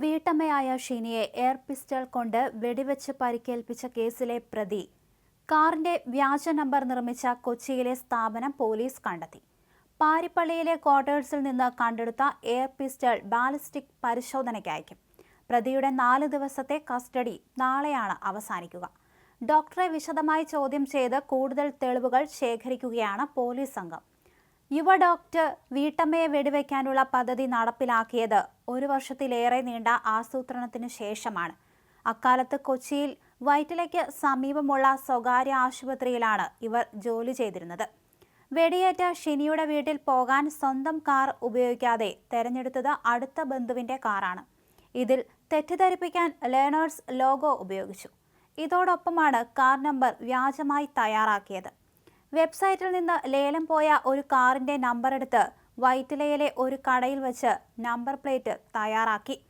വീട്ടമ്മയായ ഷിനിയെ air pistol കൊണ്ട് വെടിവെച്ച് പരിക്കേൽപ്പിച്ച കേസിലെ പ്രതി കാറിന്റെ വ്യാജ നമ്പർ നിർമ്മിച്ച കൊച്ചിയിലെ സ്ഥാപനം പോലീസ് കണ്ടെത്തി. പാരിപ്പള്ളിയിലെ ക്വാർട്ടേഴ്സിൽ നിന്ന് കണ്ടെടുത്ത എയർ പിസ്റ്റൾ ബാലിസ്റ്റിക് പരിശോധനയ്ക്ക് അയക്കും. പ്രതിയുടെ 4 ദിവസത്തെ കസ്റ്റഡി നാളെയാണ് അവസാനിക്കുക. ഡോക്ടറെ വിശദമായി ചോദ്യം ചെയ്ത് കൂടുതൽ തെളിവുകൾ ശേഖരിക്കുകയാണ് പോലീസ് സംഘം. യുവ ഡോക്ടർ വീട്ടമ്മയെ വെടിവെക്കാനുള്ള പദ്ധതി നടപ്പിലാക്കിയത് 1 വർഷത്തിലേറെ നീണ്ട ആസൂത്രണത്തിനു ശേഷമാണ്. അക്കാലത്ത് കൊച്ചിയിൽ വൈറ്റിലയ്ക്ക് സമീപമുള്ള സ്വകാര്യ ആശുപത്രിയിലാണ് ഇവർ ജോലി ചെയ്തിരുന്നത്. വെടിയേറ്റ ഷിനിയുടെ വീട്ടിൽ പോകാൻ സ്വന്തം കാർ ഉപയോഗിക്കാതെ തെരഞ്ഞെടുത്തത് അടുത്ത ബന്ധുവിന്റെ കാറാണ്. ഇതിൽ തെറ്റിദ്ധരിപ്പിക്കാൻ ലേണേഴ്സ് ലോഗോ ഉപയോഗിച്ചു. ഇതോടൊപ്പമാണ് കാർ നമ്പർ വ്യാജമായി തയ്യാറാക്കിയത്. വെബ്സൈറ്റിൽ നിന്ന് ലേലം പോയ ഒരു കാറിന്റെ നമ്പറെടുത്ത് വൈറ്റിലയിലെ ഒരു കടയിൽ വെച്ച് നമ്പർ പ്ലേറ്റ് തയ്യാറാക്കി.